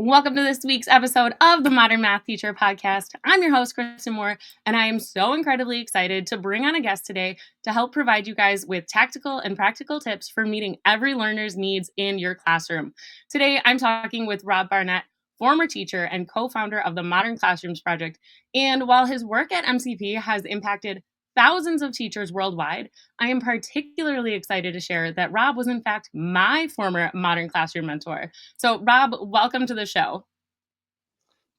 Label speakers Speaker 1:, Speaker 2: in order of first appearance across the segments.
Speaker 1: Welcome to this week's episode of the Modern Math Teacher Podcast. I'm your host, Kristen Moore, and I am so incredibly excited to bring on a guest today to help provide you guys with tactical and practical tips for meeting every learner's needs in your classroom. Today, I'm talking with Rob Barnett, former teacher and co-founder of the Modern Classrooms Project. And while his work at MCP has impacted thousands of teachers worldwide, I am particularly excited to share that Rob was in fact my former Modern Classroom mentor. So, Rob, welcome to the show.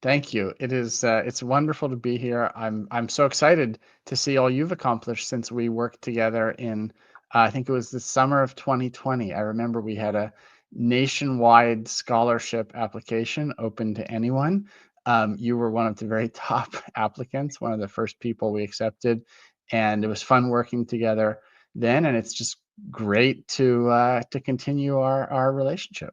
Speaker 2: Thank you. It's wonderful to be here. I'm so excited to see all you've accomplished since we worked together in I think it was the summer of 2020. I remember we had a nationwide scholarship application open to anyone. You were one of the very top applicants, one of the first people we accepted, and it was fun working together then. And it's just great to continue our relationship.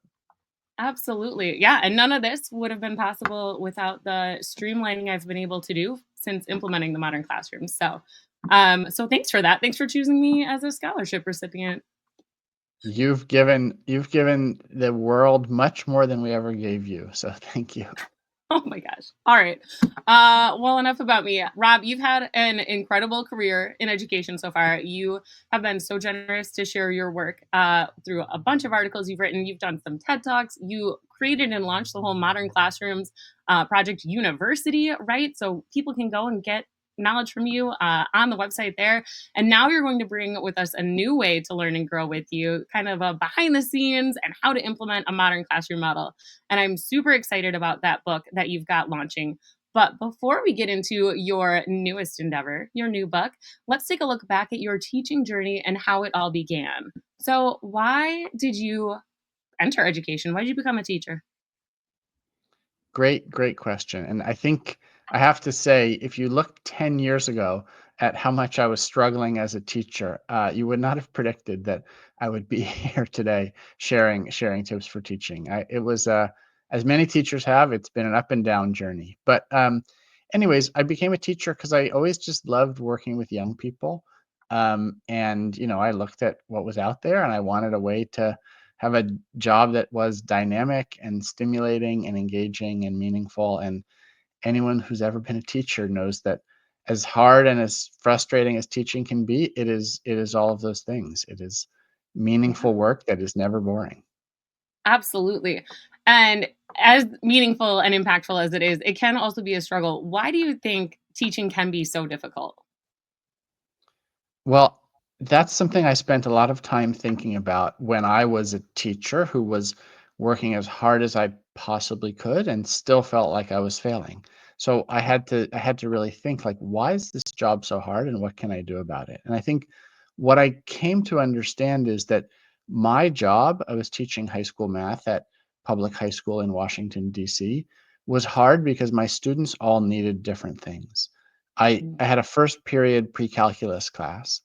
Speaker 1: Absolutely. Yeah. And none of this would have been possible without the streamlining I've been able to do since implementing the modern classroom. So thanks for that. Thanks for choosing me as a scholarship recipient.
Speaker 2: You've given the world much more than we ever gave you. So thank you.
Speaker 1: Oh my gosh. All right. Well, enough about me. Rob, you've had an incredible career in education so far. You have been so generous to share your work through a bunch of articles you've written. You've done some TED Talks. You created and launched the whole Modern Classrooms Project University, right? So people can go and get knowledge from you on the website there. And now you're going to bring with us a new way to learn and grow with you, kind of a behind the scenes and how to implement a modern classroom model. And I'm super excited about that book that you've got launching. But before we get into your newest endeavor, your new book, let's take a look back at your teaching journey and how it all began. So, why did you enter education? Why did you become a teacher?
Speaker 2: Great question. And I think I have to say, if you look 10 years ago at how much I was struggling as a teacher, you would not have predicted that I would be here today sharing tips for teaching. It was as many teachers have, it's been an up and down journey. But anyways, I became a teacher because I always just loved working with young people. And I looked at what was out there and I wanted a way to have a job that was dynamic and stimulating and engaging and meaningful. And anyone who's ever been a teacher knows that as hard and as frustrating as teaching can be, it is all of those things. It is
Speaker 1: Yeah,
Speaker 2: meaningful work that is never boring.
Speaker 1: absolutely. And as meaningful and impactful as it is, it can also be a struggle. Why do you think teaching can be so difficult?
Speaker 2: Well, that's something I spent a lot of time thinking about when I was a teacher who was working as hard as I possibly could and still felt like I was failing. So I had to really think like, why is this job so hard and what can I do about it? And I think what I came to understand is that my job, I was teaching high school math at public high school in Washington, D.C., was hard because my students all needed different things. I had a first period pre-calculus class,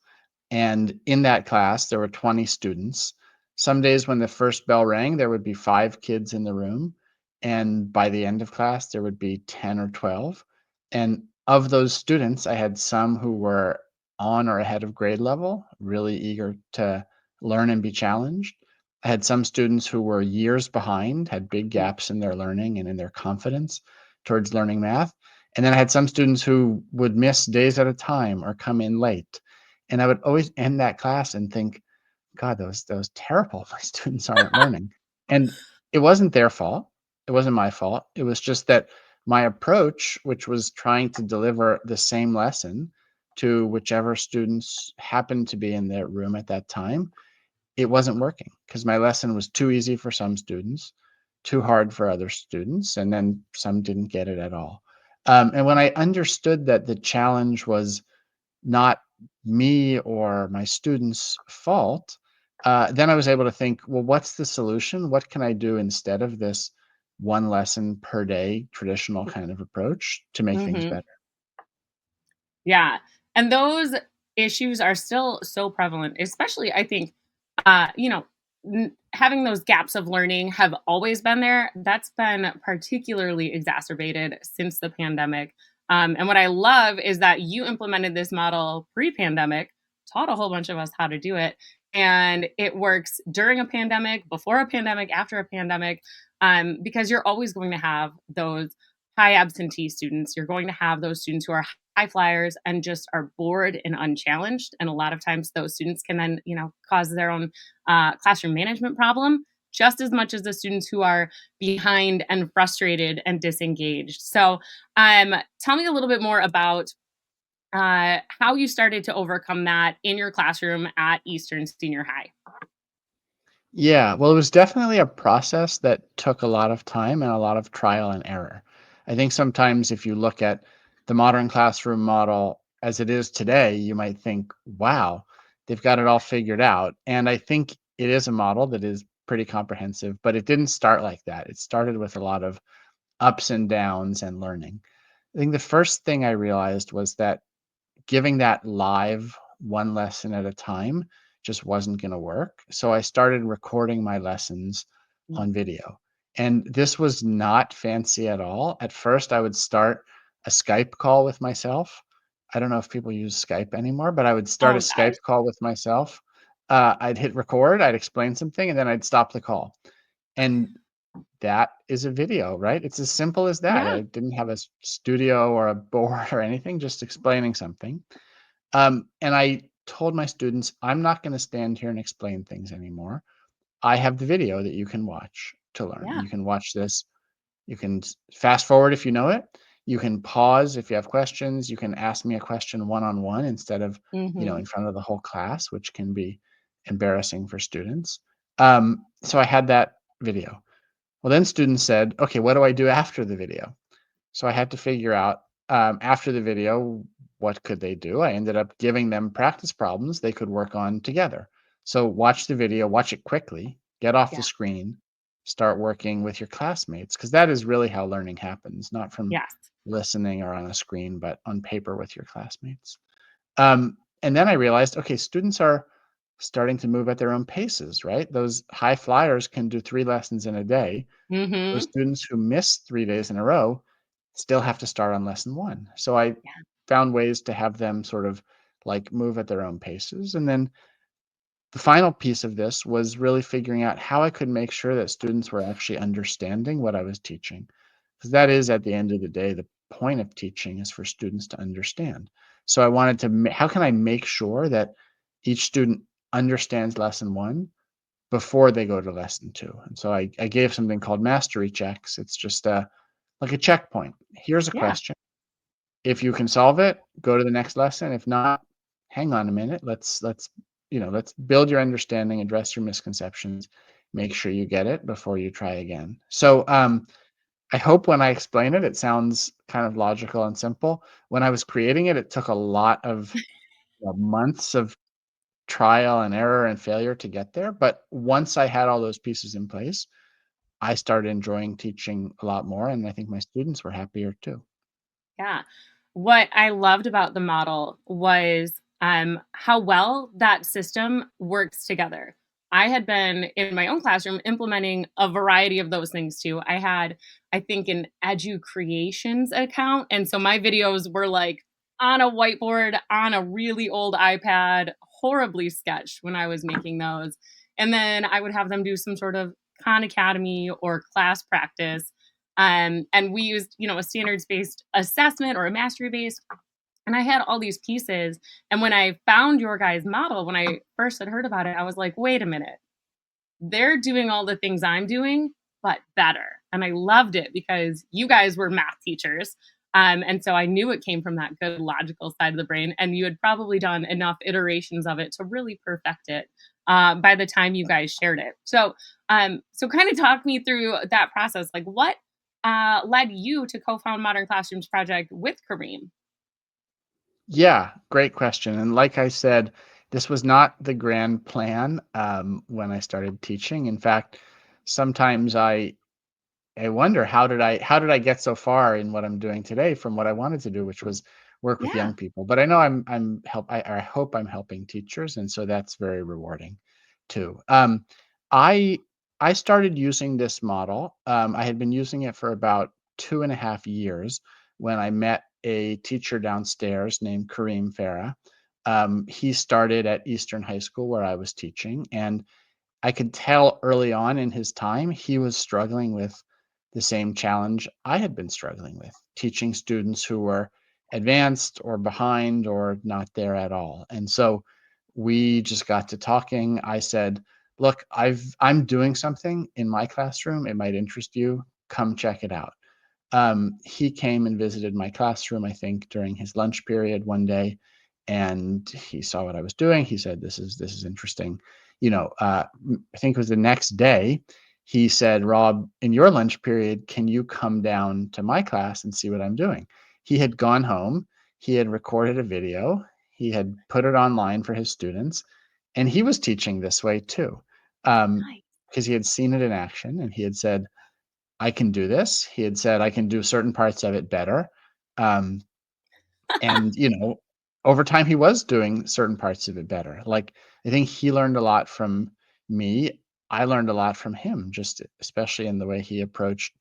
Speaker 2: and in that class, there were 20 students. Some days when the first bell rang, there would be 5 kids in the room, and by the end of class, there would be 10 or 12. And of those students, I had some who were on or ahead of grade level, really eager to learn and be challenged. I had some students who were years behind, had big gaps in their learning and in their confidence towards learning math. And then I had some students who would miss days at a time or come in late. And I would always end that class and think, God, that was terrible. My students aren't learning. And it wasn't their fault. It wasn't my fault. It was just that my approach, which was trying to deliver the same lesson to whichever students happened to be in their room at that time, it wasn't working because my lesson was too easy for some students, too hard for other students, and then some didn't get it at all. And when I understood that the challenge was not me or my students' fault, then I was able to think, well, what's the solution? What can I do instead of this one lesson per day traditional kind of approach to make things
Speaker 1: Mm-hmm.
Speaker 2: better?
Speaker 1: Yeah. And those issues are still so prevalent, especially I think, you know, having those gaps of learning have always been there. That's been particularly exacerbated since the pandemic. And what I love is that you implemented this model pre pandemic, taught a whole bunch of us how to do it. And it works during a pandemic, before a pandemic, after a pandemic. because you're always going to have those high absentee students. You're going to have those students who are high flyers and just are bored and unchallenged. And a lot of times those students can then, cause their own classroom management problem just as much as the students who are behind and frustrated and disengaged. So, tell me a little bit more about how you started to overcome that in your classroom at Eastern Senior High.
Speaker 2: Yeah, well, it was definitely a process that took a lot of time and a lot of trial and error. I think sometimes if you look at the modern classroom model as it is today, you might think, wow, they've got it all figured out. And I think it is a model that is pretty comprehensive, but it didn't start like that. It started with a lot of ups and downs and learning. I think the first thing I realized was that giving that live one lesson at a time just wasn't going to work. So I started recording my lessons
Speaker 1: Mm.
Speaker 2: on video. And this was not fancy at all. At first, I would start a Skype call with myself. I don't know if people use Skype anymore, but I would start a
Speaker 1: Oh gosh.
Speaker 2: Skype call with myself. I'd hit record, I'd explain something, and then I'd stop the call. And that is a video, right? It's as simple as that.
Speaker 1: Yeah.
Speaker 2: I didn't have a studio or a board or anything, just explaining something. And I told my students, I'm not going to stand here and explain things anymore. I have the video that you can watch to learn.
Speaker 1: Yeah.
Speaker 2: You can watch this. You can fast forward if you know it. You can pause if you have questions. You can ask me a question one on one instead of,
Speaker 1: Hmm.
Speaker 2: in front of the whole class, which can be embarrassing for students. So I had that video. Well, then students said, okay, what do I do after the video? So I had to figure out, after the video, what could they do? I ended up giving them practice problems they could work on together. So watch the video, watch it quickly, get off the
Speaker 1: Yeah.
Speaker 2: screen, start working with your classmates, because that is really how learning happens, not from
Speaker 1: Yes.
Speaker 2: listening or on a screen, but on paper with your classmates. And then I realized, okay, students are starting to move at their own paces, right? Those high flyers can do 3 lessons in a day. Those
Speaker 1: Hmm.
Speaker 2: students who miss 3 days in a row still have to start on lesson 1. So I
Speaker 1: Yeah.
Speaker 2: found ways to have them sort of, like, move at their own paces, and then the final piece of this was really figuring out how I could make sure that students were actually understanding what I was teaching, because that is, at the end of the day, the point of teaching is for students to understand. So I wanted to how can I make sure that each student understands lesson 1 before they go to lesson 2. And so I gave something called mastery checks. It's just like a checkpoint. Here's a
Speaker 1: Yeah.
Speaker 2: question. If you can solve it, go to the next lesson. If not, hang on a minute. Let's build your understanding, address your misconceptions, make sure you get it before you try again. So I hope when I explain it, it sounds kind of logical and simple. When I was creating it, it took a lot of months of trial and error and failure to get there. But once I had all those pieces in place, I started enjoying teaching a lot more, and I think my students were happier too.
Speaker 1: Yeah. What I loved about the model was how well that system works together. I had been in my own classroom implementing a variety of those things too. I had, I think, an Edu Creations account. And so my videos were like on a whiteboard on a really old iPad, horribly sketched when I was making those. And then I would have them do some sort of Khan Academy or class practice, and we used, a standards based assessment or a mastery based. And I had all these pieces. And when I found your guys' model, when I first had heard about it, I was like, wait a minute, they're doing all the things I'm doing, but better. And I loved it because you guys were math teachers. And so I knew it came from that good logical side of the brain. And you had probably done enough iterations of it to really perfect it by the time you guys shared it. So kind of talk me through that process. Like, what led you to co-found Modern Classrooms Project with Kareem?
Speaker 2: Yeah, great question. And like I said, this was not the grand plan when I started teaching. In fact, sometimes I wonder how did I get so far in what I'm doing today from what I wanted to do, which was work with
Speaker 1: Yeah,
Speaker 2: young people. But I know I hope I'm helping teachers, and so that's very rewarding too. I I started using this model. I had been using it for about 2.5 years when I met a teacher downstairs named Kareem Farah. He started at Eastern High School where I was teaching, and I could tell early on in his time, he was struggling with the same challenge I had been struggling with, teaching students who were advanced or behind or not there at all. And so we just got to talking. I said, "Look, I'm doing something in my classroom. It might interest you. Come check it out." He came and visited my classroom, I think, during his lunch period one day, and he saw what I was doing. He said, "This is interesting." I think it was the next day. He said, "Rob, in your lunch period, can you come down to my class and see what I'm doing?" He had gone home. He had recorded a video. He had put it online for his students, and he was teaching this way too,
Speaker 1: Nice.
Speaker 2: because he had seen it in action, and he had said, "I can do this." He had said, "I can do certain parts of it better." Um, and, over time, he was doing certain parts of it better. Like, I think he learned a lot from me. I learned a lot from him, just especially in the way he approached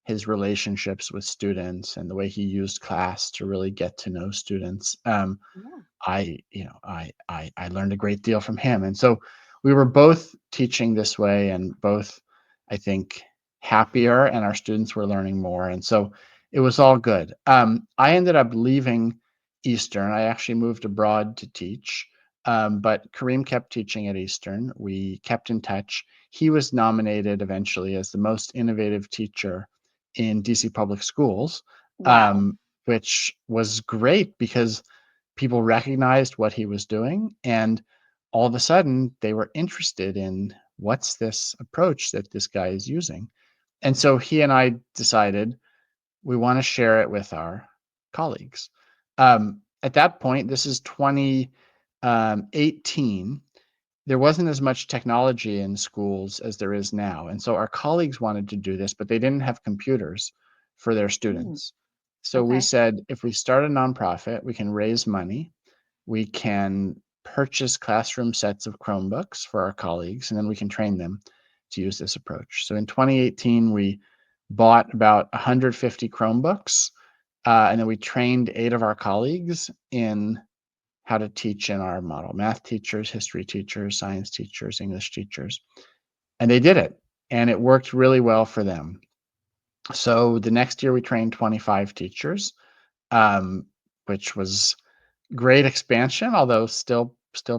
Speaker 2: his relationships with students and the way he used class to really get to know students.
Speaker 1: Yeah.
Speaker 2: I learned a great deal from him, and so we were both teaching this way, and both, I think, happier, and our students were learning more, and so it was all good. I ended up leaving Eastern. I actually moved abroad to teach, but Kareem kept teaching at Eastern. We kept in touch. He was nominated eventually as the most innovative teacher in DC public schools,
Speaker 1: Wow.
Speaker 2: um, which was great because people recognized what he was doing, and all of a sudden they were interested in what's this approach that this guy is using. And so he and I decided we want to share it with our colleagues. At that point, this is 2018. There wasn't as much technology in schools as there is now. And so our colleagues wanted to do this, but they didn't have computers for their
Speaker 1: Mm,
Speaker 2: students. So we
Speaker 1: okay.
Speaker 2: said, if we start a nonprofit, we can raise money, we can purchase classroom sets of Chromebooks for our colleagues, and then we can train them to use this approach. So in 2018, we bought about 150 Chromebooks, and then we trained 8 of our colleagues in how to teach in our model: math teachers, history teachers, science teachers, English teachers. And they did it, and it worked really well for them. So the next year, we trained 25 teachers, um, which was great expansion, although still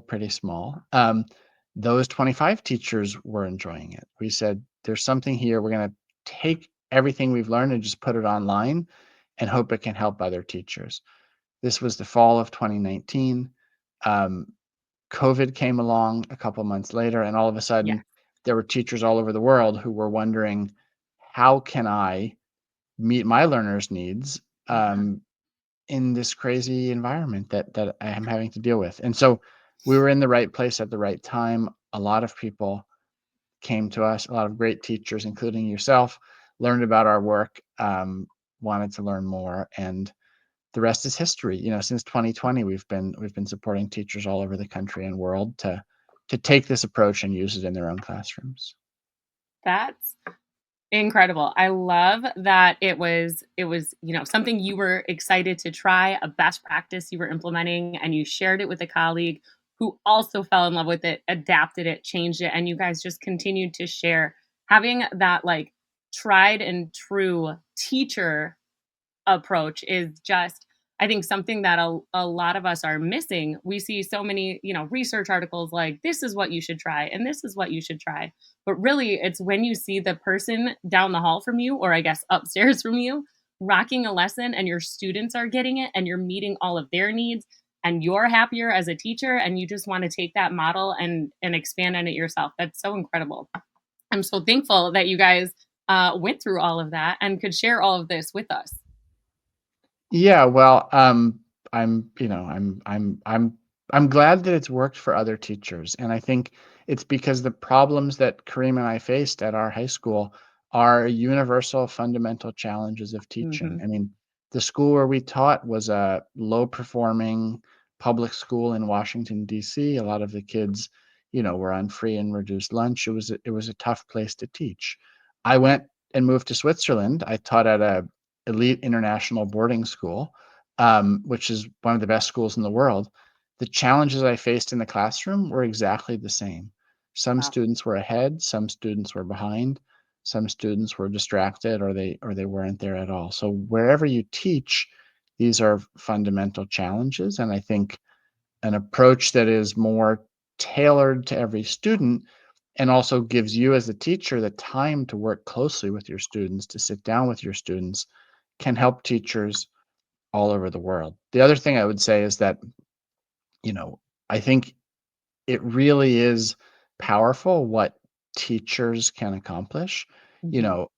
Speaker 2: pretty small. Those 25 teachers were enjoying it. We said, "There's something here. We're going to take everything we've learned and just put it online and hope it can help other teachers." This was the fall of 2019. Um, COVID came along a couple months later, and all of a
Speaker 1: Yeah.
Speaker 2: sudden, there were teachers all over the world who were wondering, how can I meet my learners' needs
Speaker 1: Yeah.
Speaker 2: in this crazy environment that I am having to deal with? And so we were in the right place at the right time. A lot of people came to us, a lot of great teachers, including yourself, learned about our work, wanted to learn more, and the rest is history. Since 2020, we've been supporting teachers all over the country and world to take this approach and use it in their own classrooms.
Speaker 1: That's incredible. I love that it was, something you were excited to try, a best practice you were implementing, and you shared it with a colleague who also fell in love with it, adapted it, changed it, and you guys just continued to share. Having that like tried and true teacher approach is just, I think, something that a lot of us are missing. We see so many, research articles like this is what you should try and this is what you should try. But really it's when you see the person down the hall from you, or I guess upstairs from you, rocking a lesson and your students are getting it and you're meeting all of their needs and you're happier as a teacher and you just want to take that model and expand on it yourself. That's so incredible. I'm so thankful that you guys went through all of that and could share all of this with us.
Speaker 2: Yeah, well, I'm glad that it's worked for other teachers, and I think it's because the problems that Kareem and I faced at our high school are universal fundamental challenges of teaching.
Speaker 1: Hmm.
Speaker 2: I mean, the school where we taught was a low-performing public school in Washington, D.C. A lot of the kids, were on free and reduced lunch. It was a tough place to teach. I went and moved to Switzerland. I taught at a elite international boarding school, which is one of the best schools in the world. The challenges I faced in the classroom were exactly the same. Some
Speaker 1: Wow.
Speaker 2: students were ahead, some students were behind, some students were distracted, or they weren't there at all. So wherever you teach, these are fundamental challenges, and I think an approach that is more tailored to every student and also gives you as a teacher the time to work closely with your students, to sit down with your students, can help teachers all over the world. The other thing I would say is that, you know, I think it really is powerful what teachers can accomplish. You
Speaker 1: Mhm.
Speaker 2: know,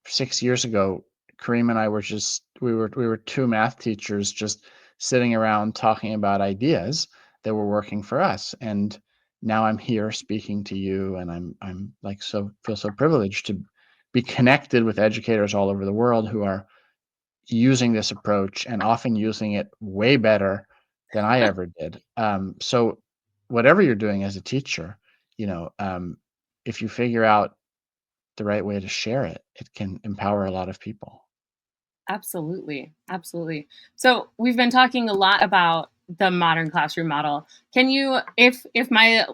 Speaker 2: 6 years ago, Kareem and I were just we were 2 math teachers just sitting around talking about ideas that were working for us, and now I'm here speaking to you, and I'm, like, so feel so privileged to be connected with educators all over the world who are using this approach and often using it way better than I ever did. So whatever you're doing as a teacher, you know, if you figure out the right way to share it, it can empower a lot of people.
Speaker 1: Absolutely. Absolutely. So we've been talking a lot about the modern classroom model. Can you, if my,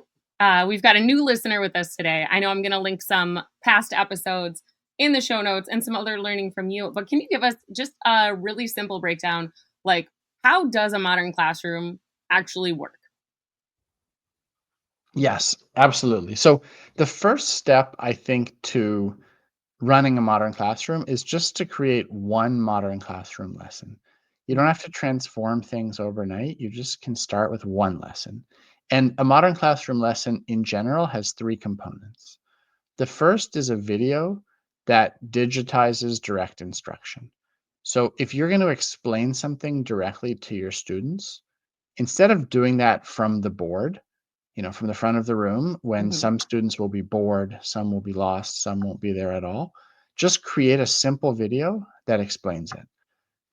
Speaker 1: we've got a new listener with us today. I know I'm going to link some past episodes in the show notes and some other learning from you, but can you give us just a really simple breakdown? Like, how does a modern classroom actually work?
Speaker 2: Yes, absolutely. So the first step I think to running a modern classroom is just to create one modern classroom lesson. You don't
Speaker 1: Mhm.
Speaker 2: have to transform things overnight. You just can start with one lesson. And a modern classroom lesson in general has three components. The first is a video that digitizes direct instruction. So if you're going to explain something directly to your students, instead of doing that from the board, from the front of the room, when
Speaker 1: Mhm.
Speaker 2: some students will be bored, some will be lost, some won't be there at all, just create a simple video that explains it.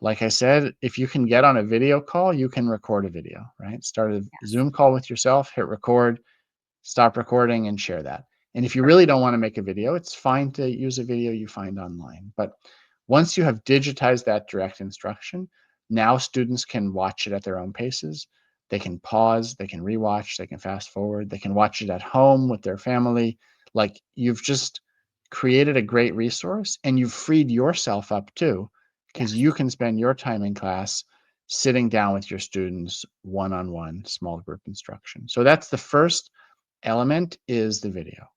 Speaker 2: Like I said, if you can get on a video call, you can record a video, right? Start a
Speaker 1: Yes.
Speaker 2: Zoom call with yourself, hit record, stop recording and share that. And if you really
Speaker 1: Perfect.
Speaker 2: don't want to make a video, it's fine to use a video you find online. But once you have digitized that direct instruction, now students can watch it at their own paces. They can pause, they can rewatch, they can fast forward, they can watch it at home with their family. Like, you've just created a great resource and you've freed yourself up too, because
Speaker 1: Yes.
Speaker 2: you can spend your time in class sitting down with your students one on one, small group instruction. So that's the first element, is the video.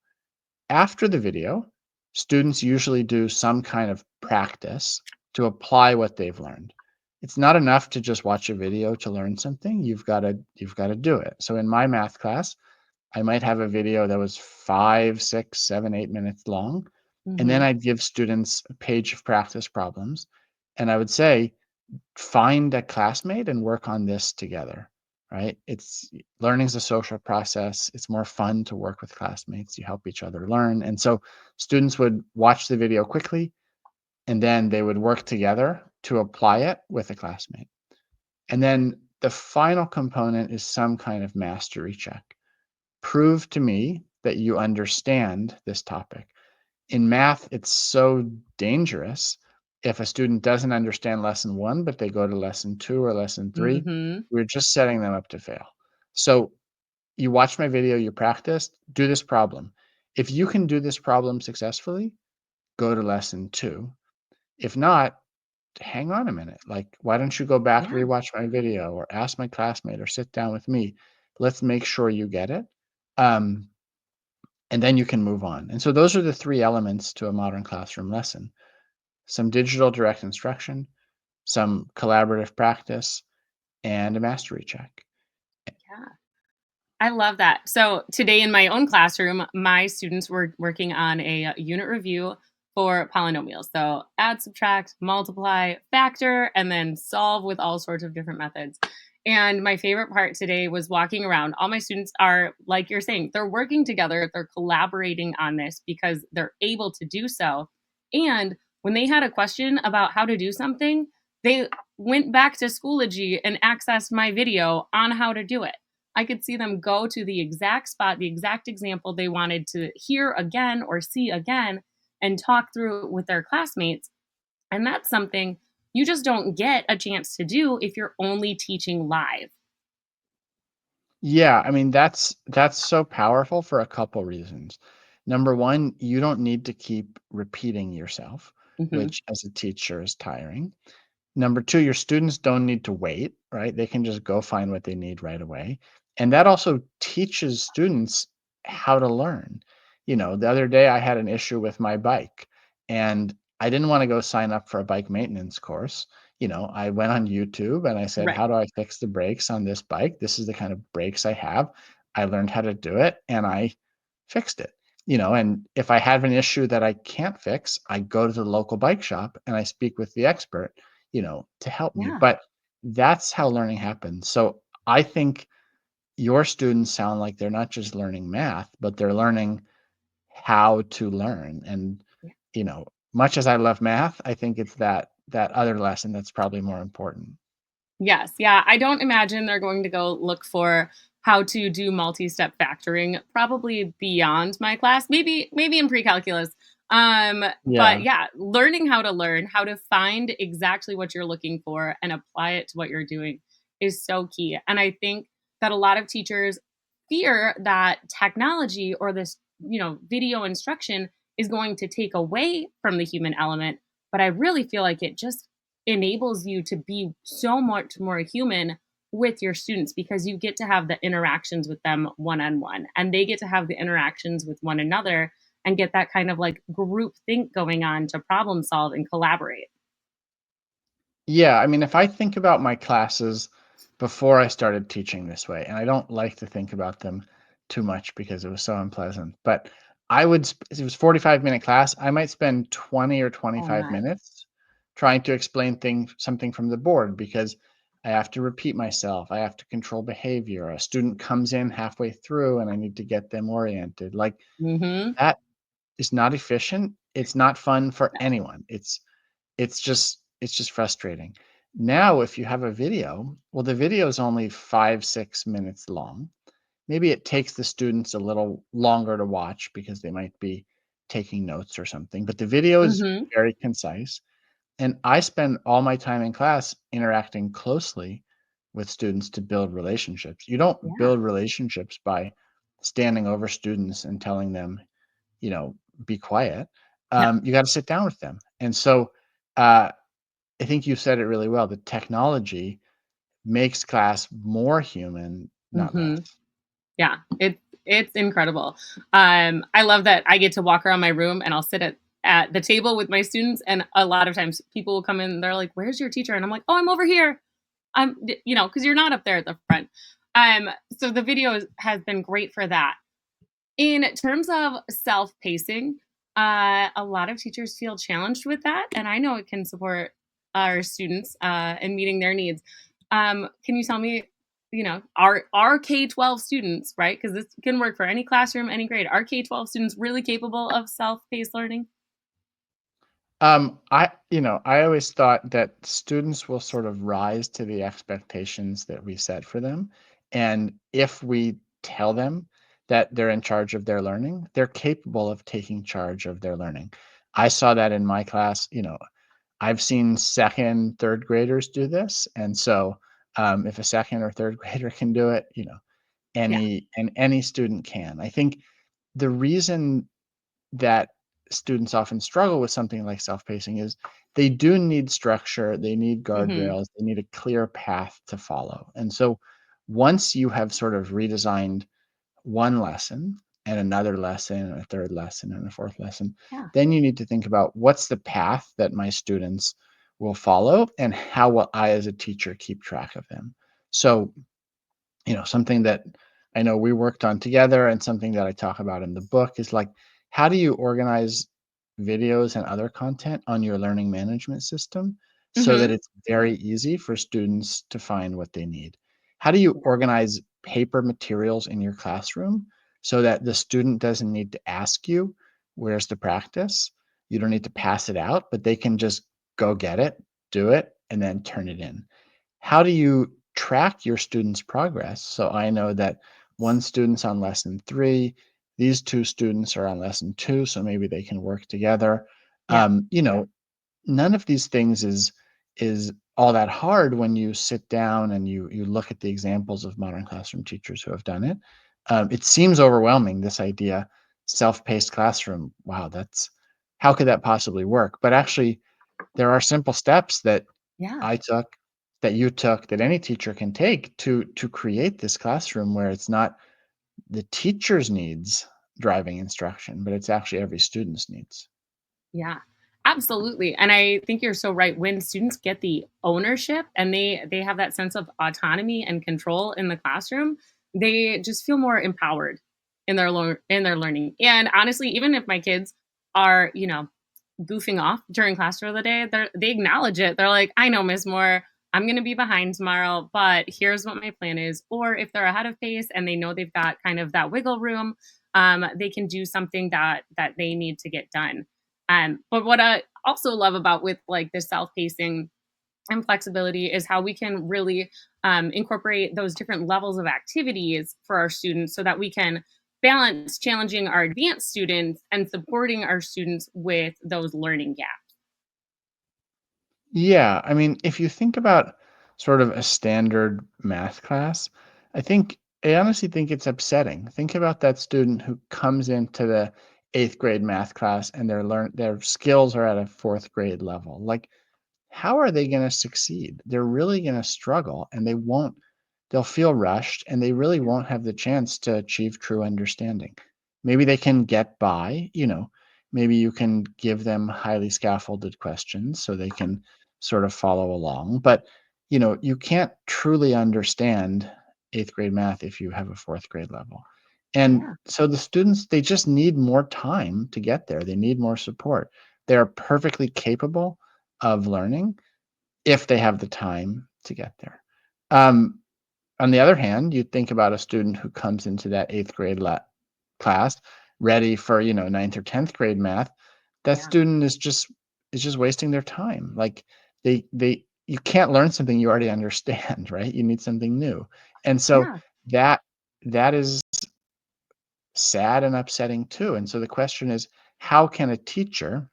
Speaker 2: After the video, students usually do some kind of practice to apply what they've learned. It's not enough to just watch a video to learn something. You've got to do it. So in my math class, I might have a video that was 5, 6, 7, 8 minutes long, and then
Speaker 1: Mhm.
Speaker 2: I'd give students a page of practice problems, and I would say, find a classmate and work on this together, right? It's Learning is a social process. It's more fun to work with classmates. You help each other learn. And so students would watch the video quickly and then they would work together to apply it with a classmate. And then the final component is some kind of mastery check. Prove to me that you understand this topic. In math, it's so dangerous if a student doesn't understand lesson one, but they go to lesson two or lesson three,
Speaker 1: Mhm.
Speaker 2: we're just setting them up to fail. So you watch my video, you practice, do this problem. If you can do this problem successfully, go to lesson two. If not, hang on a minute. Like, why don't you go back,
Speaker 1: Yeah.
Speaker 2: rewatch my video, or ask my classmate, or sit down with me? Let's make sure you get it. Um, and then you can move on. And so those are the three elements to a modern classroom lesson: some digital direct instruction, some collaborative practice, and a mastery check.
Speaker 1: Yeah. I love that. So today in my own classroom, my students were working on a unit review for polynomials. So add, subtract, multiply, factor, and then solve with all sorts of different methods. And my favorite part today was walking around. All my students are, like you're saying, they're working together, they're collaborating on this because they're able to do so. And when they had a question about how to do something, they went back to Schoology and accessed my video on how to do it. I could see them go to the exact spot, the exact example they wanted to hear again or see again and talk through with their classmates. And that's something you just don't get a chance to do if you're only teaching live.
Speaker 2: Yeah, I mean, that's so powerful for a couple reasons. Number one, you don't need to keep repeating yourself,
Speaker 1: Hmm.
Speaker 2: which as a teacher is tiring. Number two, your students don't need to wait, right? They can just go find what they need right away. And that also teaches students how to learn. The other day I had an issue with my bike and I didn't want to go sign up for a bike maintenance course. I went on YouTube and I said,
Speaker 1: Right.
Speaker 2: how do I fix the brakes on this bike? This is the kind of brakes I have. I learned how to do it and I fixed it. And if I have an issue that I can't fix, I go to the local bike shop and I speak with the expert to help me.
Speaker 1: Yeah.
Speaker 2: But that's how learning happens. So I think your students sound like they're not just learning math, but they're learning how to learn. And, you know, much as I love math, I think it's that other lesson that's probably more important.
Speaker 1: Yes, yeah, I don't imagine they're going to go look for how to do multi-step factoring, probably beyond my class, maybe in pre-calculus. But
Speaker 2: Yeah.
Speaker 1: yeah, learning how to learn, how to find exactly what you're looking for and apply it to what you're doing is so key. And I think that a lot of teachers fear that technology or this, video instruction is going to take away from the human element, but I really feel like it just enables you to be so much more human with your students because you get to have the interactions with them one on one and they get to have the interactions with one another and get that kind of like group think going on to problem solve and collaborate.
Speaker 2: Yeah, I mean, if I think about my classes before I started teaching this way, and I don't like to think about them too much because it was so unpleasant, but it was 45-minute class, I might spend 20 or
Speaker 1: Oh
Speaker 2: 25
Speaker 1: my.
Speaker 2: minutes trying to explain something from the board because I have to repeat myself, I have to control behavior. A student comes in halfway through and I need to get them oriented. Like
Speaker 1: Mhm.
Speaker 2: that is not efficient. It's not fun for anyone. It's just frustrating. Now, if you have a video, well, the video is only 5, 6 minutes long. Maybe it takes the students a little longer to watch because they might be taking notes or something, but the video is
Speaker 1: Mhm.
Speaker 2: very concise. And I spend all my time in class interacting closely with students to build relationships. You don't
Speaker 1: Yeah.
Speaker 2: build relationships by standing over students and telling them, you know, be quiet.
Speaker 1: No.
Speaker 2: You got to sit down with them. And so, uh, I think you said it really well. The technology makes class more human, not less.
Speaker 1: Mhm. Yeah, it's incredible. I love that I get to walk around my room and I'll sit at the table with my students, and a lot of times people will come in and they're like, "Where's your teacher?" And I'm like, "Oh, I'm over here." Because you're not up there at the front. So the video has been great for that. In terms of self-pacing, a lot of teachers feel challenged with that, and I know it can support our students in meeting their needs. Can you tell me, our K-12 students, right? Because this can work for any classroom, any grade. Are K-12 students really capable of self-paced learning?
Speaker 2: I always thought that students will sort of rise to the expectations that we set for them. And if we tell them that they're in charge of their learning, they're capable of taking charge of their learning. I saw that in my class. I've seen second, third graders do this. And so if a second or third grader can do it,
Speaker 1: Yeah.
Speaker 2: any student can. I think the reason that students often struggle with something like self-pacing is they do need structure, they need
Speaker 1: Hmm.
Speaker 2: guardrails, they need a clear path to follow. And so once you have sort of redesigned one lesson and another lesson and a third lesson and a fourth lesson,
Speaker 1: Yeah.
Speaker 2: then you need to think about what's the path that my students will follow and how will I as a teacher keep track of them. So something that I know we worked on together and something that I talk about in the book is like, how do you organize videos and other content on your learning management system so that
Speaker 1: Hmm.
Speaker 2: it's very easy for students to find what they need? How do you organize paper materials in your classroom so that the student doesn't need to ask you, where's the practice? You don't need to pass it out, but they can just go get it, do it, and then turn it in. How do you track your students' progress? So I know that one student's on lesson 3, these 2 students are on lesson 2, so maybe they can work together.
Speaker 1: Yeah.
Speaker 2: You know, none of these things is all that hard when you sit down and you look at the examples of modern classroom teachers who have done it. It seems overwhelming, this idea, self-paced classroom. Wow, that's how could that possibly work? But actually, there are simple steps that
Speaker 1: Yeah.
Speaker 2: I took, that you took, that any teacher can take to create this classroom where it's not the teacher's needs driving instruction, but it's actually every student's needs.
Speaker 1: Yeah, absolutely. And I think you're so right. When students get the ownership and they have that sense of autonomy and control in the classroom, they just feel more empowered in in their learning. And honestly, even if my kids are, goofing off during class for the day, they acknowledge it. They're like, "I know, Miss Moore, I'm going to be behind tomorrow, but here's what my plan is." Or if they're ahead of pace and they know they've got kind of that wiggle room, they can do something that they need to get done. But what I also love about with like the self pacing and flexibility is how we can really incorporate those different levels of activities for our students so that we can balance challenging our advanced students and supporting our students with those learning gaps.
Speaker 2: Yeah, I mean, if you think about sort of a standard math class, I honestly think it's upsetting. Think about that student who comes into the 8th grade math class and their skills are at a 4th grade level. Like, how are they going to succeed? They're really going to struggle, and they'll feel rushed, and they really won't have the chance to achieve true understanding. Maybe they can get by, maybe you can give them highly scaffolded questions so they can sort of follow along. But, you can't truly understand 8th grade math if you have a 4th grade level. And
Speaker 1: Yeah,
Speaker 2: so the students, they just need more time to get there. They need more support. They're perfectly capable of learning if they have the time to get there. Um, on the other hand, you think about a student who comes into that 8th grade class ready for, ninth or 10th grade math. That
Speaker 1: yeah,
Speaker 2: student is just wasting their time. Like, you can't learn something you already understand, right? You need something new. And so
Speaker 1: yeah,
Speaker 2: that that is sad and upsetting too. And so the question is, how can a teacher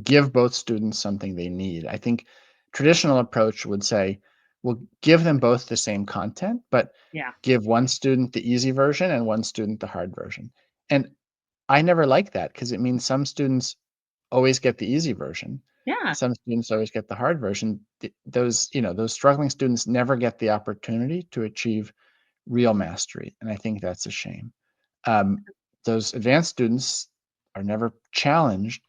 Speaker 2: give both students something they need? I think traditional approach would say, well, give them both the same content, but
Speaker 1: yeah,
Speaker 2: give one student the easy version and one student the hard version. And I never like that because it means some students always get the easy version.
Speaker 1: yeah.
Speaker 2: Some students always get the hard version. Those struggling students never get the opportunity to achieve real mastery. And I think that's a shame. um, those advanced students are never challenged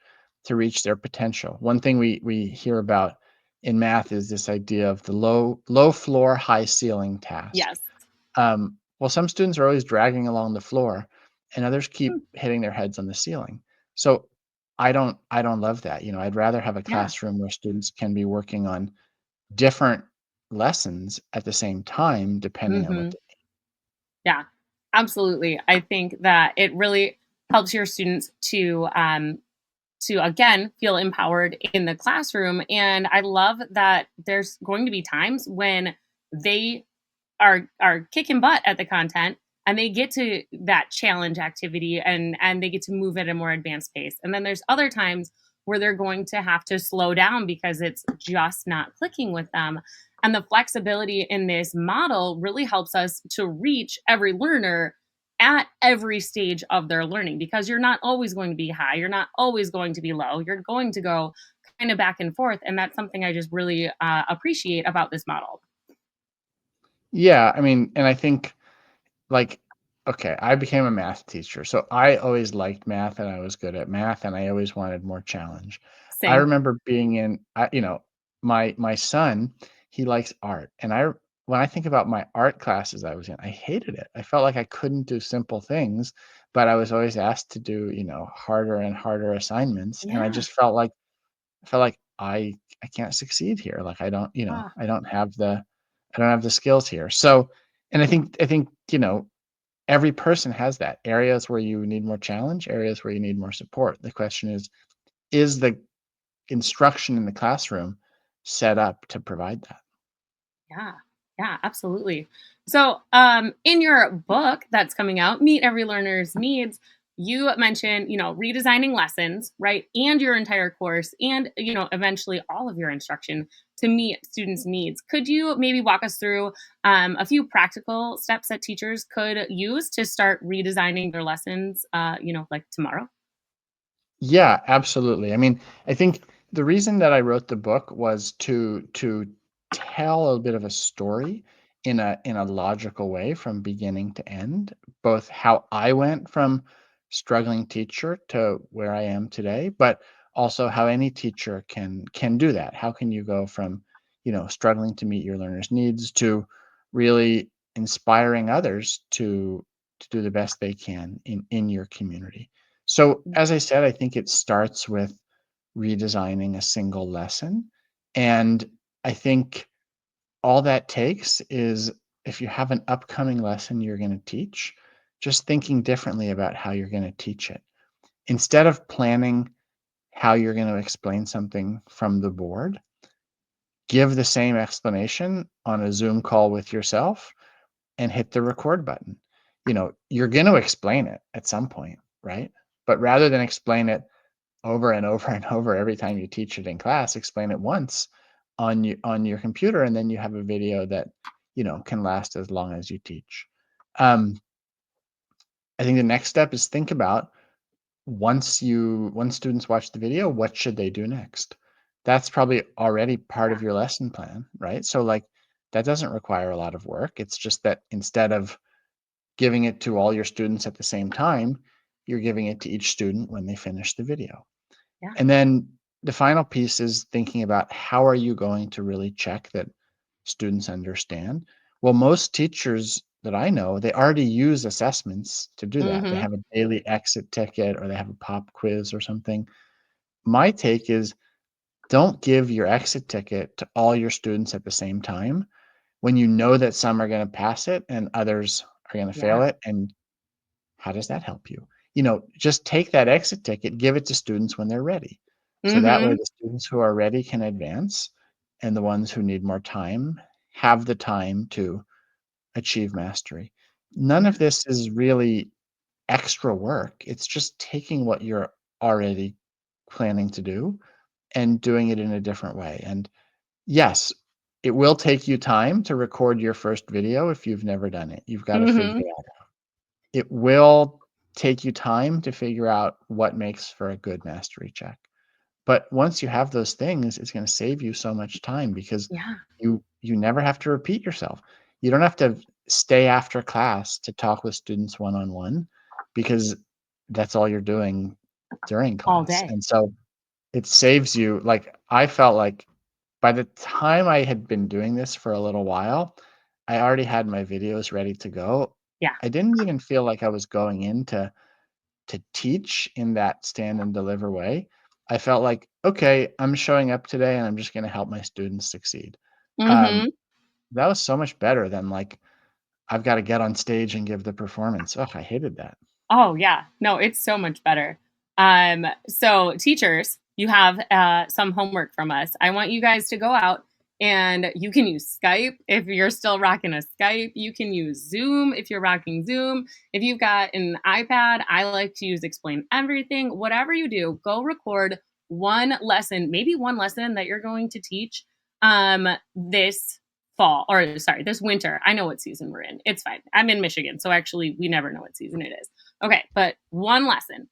Speaker 2: to reach their potential. One thing we hear about in math is this idea of the low floor, high ceiling task.
Speaker 1: Yes.
Speaker 2: Well, some students are always dragging along the floor, and others
Speaker 1: Mm,
Speaker 2: keep hitting their heads on the ceiling. So I don't love that. I'd rather have a
Speaker 1: yeah.
Speaker 2: classroom where students can be working on different lessons at the same time, depending on what
Speaker 1: Hmm.
Speaker 2: they.
Speaker 1: Yeah, absolutely. I think that it really helps your students to again feel empowered in the classroom. And I love that there's going to be times when they are kicking butt at the content and they get to that challenge activity and they get to move at a more advanced pace. And then there's other times where they're going to have to slow down because it's just not clicking with them. And the flexibility in this model really helps us to reach every learner at every stage of their learning because you're not always going to be high, you're not always going to be low, you're going to go kind of back and forth. And that's something I just really appreciate about this model.
Speaker 2: Yeah, I mean, and I think, like, okay, I became a math teacher, so I always liked math and I was good at math and I always wanted more challenge. I
Speaker 1: Same.
Speaker 2: remember being in, my son, he likes art, and when I think about my art classes I was in, I hated it. I felt like I couldn't do simple things, but I was always asked to do, harder and harder assignments, and I
Speaker 1: Yeah.
Speaker 2: just felt like I can't succeed here. Like,
Speaker 1: Ah,
Speaker 2: I don't have the skills here. So, and I think, every person has that. Areas where you need more challenge, areas where you need more support. The question is the instruction in the classroom set up to provide that?
Speaker 1: yeah. Yeah, absolutely. So, in your book that's coming out, Meet Every Learner's Needs, you mentioned, redesigning lessons, right? And your entire course and, eventually all of your instruction to meet students' needs. Could you maybe walk us through a few practical steps that teachers could use to start redesigning their lessons, like tomorrow?
Speaker 2: Yeah, absolutely. I mean, I think the reason that I wrote the book was to tell a bit of a story in a logical way from beginning to end, both how I went from struggling teacher to where I am today, but also how any teacher can do that. How can you go from, struggling to meet your learners' needs to really inspiring others to do the best they can in your community. So, as I said, I think it starts with redesigning a single lesson. And I think all that takes is if you have an upcoming lesson you're going to teach, just thinking differently about how you're going to teach it. Instead of planning how you're going to explain something from the board, give the same explanation on a Zoom call with yourself and hit the record button. You're going to explain it at some point, right? But rather than explain it over and over and over every time you teach it in class, explain it once on your computer, and then you have a video that can last as long as you teach. Um, I think the next step is think about once students watch the video, what should they do next? That's probably already part of your lesson plan, right? So like that doesn't require a lot of work. It's just that instead of giving it to all your students at the same time, you're giving it to each student when they finish the video.
Speaker 1: Yeah.
Speaker 2: And then the final piece is thinking about how are you going to really check that students understand? Well, most teachers that I know, they already use assessments to do that. They
Speaker 1: Mhm.
Speaker 2: have a daily exit ticket or they have a pop quiz or something. My take is don't give your exit ticket to all your students at the same time when you know that some are going to pass it and others are going to fail
Speaker 1: Yeah.
Speaker 2: it. And how does that help you? Just take that exit ticket, give it to students when they're ready. So that way
Speaker 1: Mhm.
Speaker 2: the students who are ready can advance and the ones who need more time have the time to achieve mastery. None
Speaker 1: Yeah.
Speaker 2: of this is really extra work. It's just taking what you're already planning to do and doing it in a different way. And yes, it will take you time to record your first video if you've never done it. You've got to figure
Speaker 1: Mhm.
Speaker 2: it out. It will take you time to figure out what makes for a good mastery check. But once you have those things, it's gonna save you so much time because
Speaker 1: Yeah.
Speaker 2: you never have to repeat yourself. You don't have to stay after class to talk with students one-on-one because that's all you're doing during
Speaker 1: All
Speaker 2: class.
Speaker 1: day.
Speaker 2: And so it saves you like, I felt like by the time I had been doing this for a little while, I already had my videos ready to go.
Speaker 1: Yeah.
Speaker 2: I didn't even feel like I was going in to teach in that stand and deliver way. I felt like, "Okay, I'm showing up today and I'm just gonna help my students succeed." Um,
Speaker 1: Mhm.
Speaker 2: that was so much better than, like, I've gotta get on stage and give the performance. Ugh, I hated that.
Speaker 1: Oh, yeah. No, it's so much better. So teachers, you have some homework from us. I want you guys to go out and you can use Skype if you're still rocking a Skype. You can use Zoom if you're rocking Zoom. If you've got an iPad, I like to use Explain Everything. Whatever you do, go record one lesson, maybe one lesson that you're going to teach this fall, or sorry, this winter. I know what season we're in. It's fine. I'm in Michigan, so actually we never know what season it is. Okay, but one lesson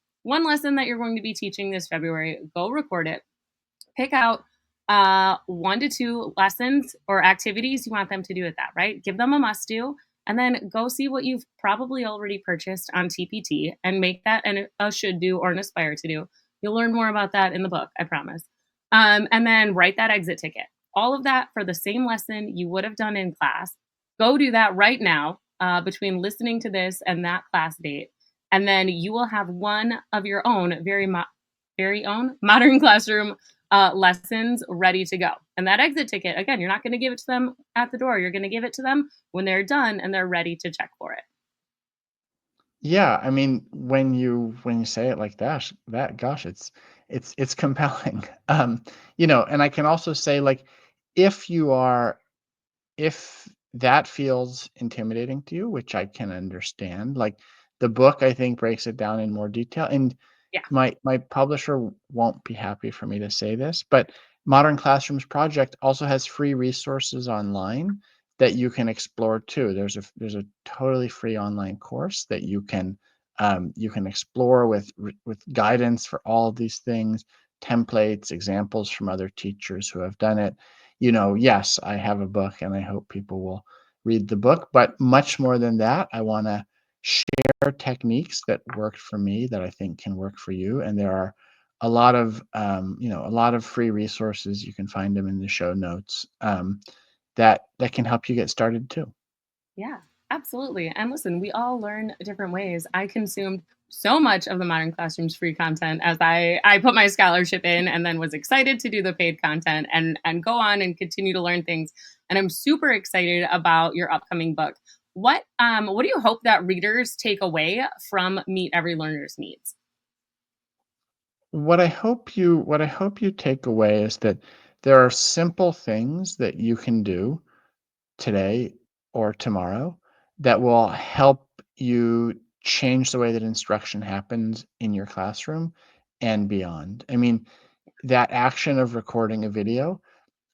Speaker 1: that you're going to be teaching this February, go record it. Pick out 1 to 2 lessons or activities you want them to do with that, right? Give them a must do, and then go see what you've probably already purchased on TPT and make that a should do or an aspire to do. You'll learn more about that in the book, I promise. And then write that exit ticket. All of that for the same lesson you would have done in class. Go do that right now between listening to this and that class date. And then you will have one of your own very own modern classroom lessons ready to go. And that exit ticket, again, you're not going to give it to them at the door. You're going to give it to them when they're done and they're ready to check for it.
Speaker 2: Yeah, I mean, when you say it like that gosh, it's compelling. And I can also say, like, if you are if that feels intimidating to you, which I can understand, like, The book, I think, breaks it down in more detail, and
Speaker 1: Yeah.
Speaker 2: my publisher won't be happy for me to say this, but Modern Classrooms Project also has free resources online that you can explore too. There's a totally free online course that you can explore with guidance for all of these things, templates, examples from other teachers who have done it. Yes, I have a book, and I hope people will read the book, but much more than that, I want to share techniques that worked for me that I think can work for you. And there are a lot of free resources. You can find them in the show notes, that can help you get started too.
Speaker 1: Yeah, absolutely. And listen, we all learn different ways. I consumed so much of the Modern Classroom's free content as I put my scholarship in and then was excited to do the paid content and go on and continue to learn things. And I'm super excited about your upcoming book. What do you hope that readers take away from Meet Every Learner's Needs?
Speaker 2: What I hope you take away is that there are simple things that you can do today or tomorrow that will help you change the way that instruction happens in your classroom and beyond. I mean, that action of recording a video,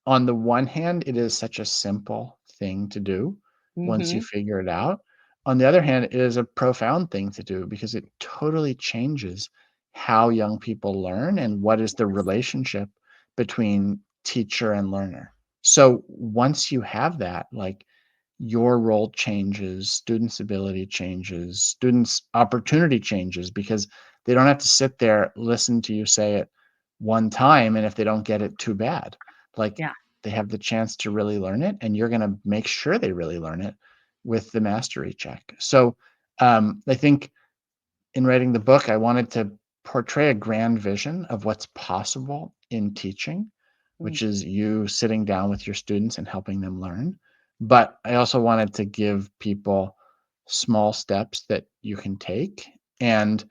Speaker 2: on the one hand, it is such a simple thing to do once you
Speaker 1: Hmm.
Speaker 2: figure it out. On the other hand, it is a profound thing to do because it totally changes how young people learn and what is the relationship between teacher and learner. So once you have that, like, your role changes, students' ability changes, students' opportunity changes because they don't have to sit there, listen to you say it one time, and if they don't get it, too bad. Like,
Speaker 1: Yeah.
Speaker 2: they have the chance to really learn it, and you're gonna make sure they really learn it with the mastery check. So, I think in writing the book, I wanted to portray a grand vision of what's possible in teaching,
Speaker 1: Mm.
Speaker 2: which is you sitting down with your students and helping them learn. But I also wanted to give people small steps that you can take. And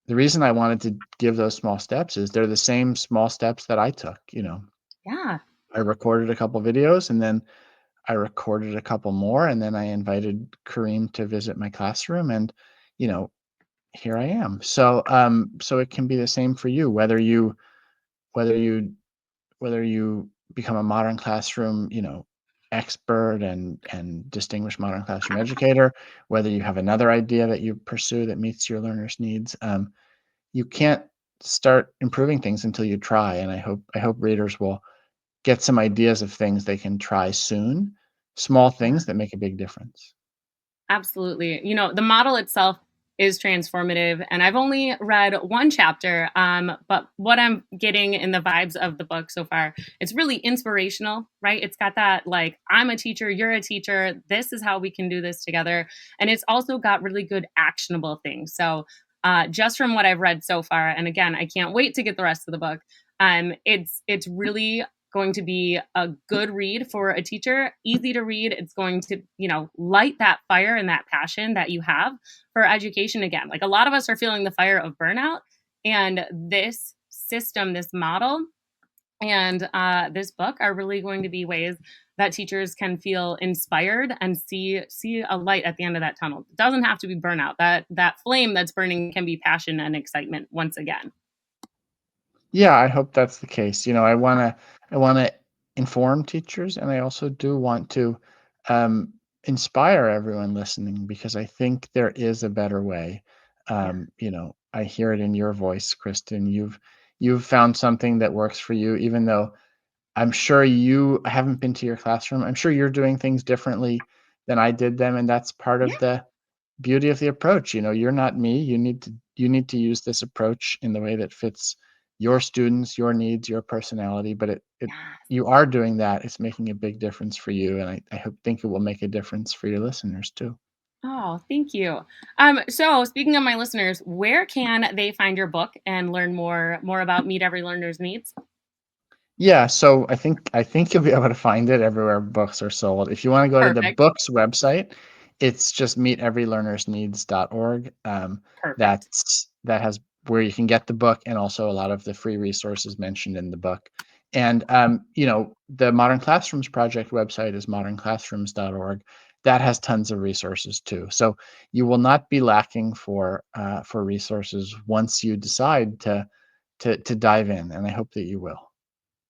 Speaker 2: the reason I wanted to give those small steps is they're the same small steps that I took.
Speaker 1: Yeah.
Speaker 2: I recorded a couple videos, and then I recorded a couple more, and then I invited Kareem to visit my classroom, and you know here I am. So it can be the same for you, whether you whether you become a modern classroom, expert and distinguished modern classroom educator, whether you have another idea that you pursue that meets your learners' needs. You can't start improving things until you try, and I hope readers will get some ideas of things they can try soon, small things that make a big difference.
Speaker 1: Absolutely. The model itself is transformative, and I've only read one chapter, but what I'm getting in the vibes of the book so far, it's really inspirational, right? It's got that, like, I'm a teacher, you're a teacher, this is how we can do this together. And it's also got really good actionable things. So, just from what I've read so far, and again, I can't wait to get the rest of the book. It's really going to be a good read for a teacher, easy to read. It's going to, light that fire and that passion that you have for education again. Like, a lot of us are feeling the fire of burnout, and this system, this model, and this book are really going to be ways that teachers can feel inspired and see a light at the end of that tunnel. It doesn't have to be burnout. That flame that's burning can be passion and excitement once again.
Speaker 2: Yeah, I hope that's the case. I wanna inform teachers, and I also do want to um, inspire everyone listening because I think there is a better way.
Speaker 1: Yeah.
Speaker 2: I hear it in your voice, Kristen. You've found something that works for you, even though I'm sure I haven't been to your classroom. I'm sure you're doing things differently than I did them, and that's part
Speaker 1: Yeah.
Speaker 2: of the beauty of the approach. You're not me. You need to use this approach in the way that fits your students, your needs, your personality. But
Speaker 1: Yes.
Speaker 2: you are doing that. It's making a big difference for you, and I think it will make a difference for your listeners too.
Speaker 1: Oh, thank you. So speaking of my listeners, where can they find your book and learn more about Meet Every Learner's Needs?
Speaker 2: Yeah, so I think you'll be able to find it everywhere books are sold. If you want to go to the
Speaker 1: Perfect.
Speaker 2: book's website, it's just meeteverylearnersneeds.org.
Speaker 1: Perfect.
Speaker 2: That has where you can get the book and also a lot of the free resources mentioned in the book. And the Modern Classrooms Project website is modernclassrooms.org. that has tons of resources too. So you will not be lacking for resources once you decide to dive in, and I hope that you will.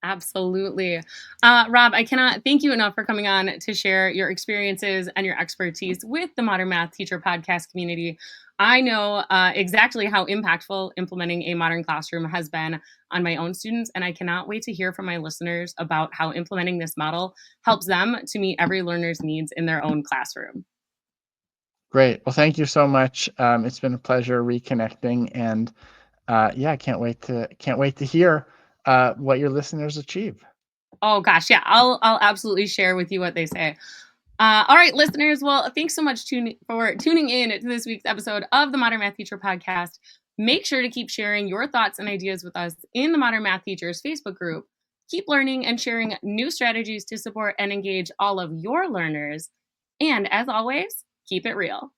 Speaker 1: Absolutely. Rob, I cannot thank you enough for coming on to share your experiences and your expertise with the Modern Math Teacher podcast community. I know exactly how impactful implementing a modern classroom has been on my own students, and I cannot wait to hear from my listeners about how implementing this model helps them to meet every learner's needs in their own classroom.
Speaker 2: Great. Well, thank you so much. It's been a pleasure reconnecting, and yeah, I can't wait to hear what your listeners achieve.
Speaker 1: Oh gosh, yeah, I'll absolutely share with you what they say. All right, listeners. Well, thanks so much for tuning in to this week's episode of the Modern Math Teacher Podcast. Make sure to keep sharing your thoughts and ideas with us in the Modern Math Teachers Facebook group. Keep learning and sharing new strategies to support and engage all of your learners. And as always, keep it real.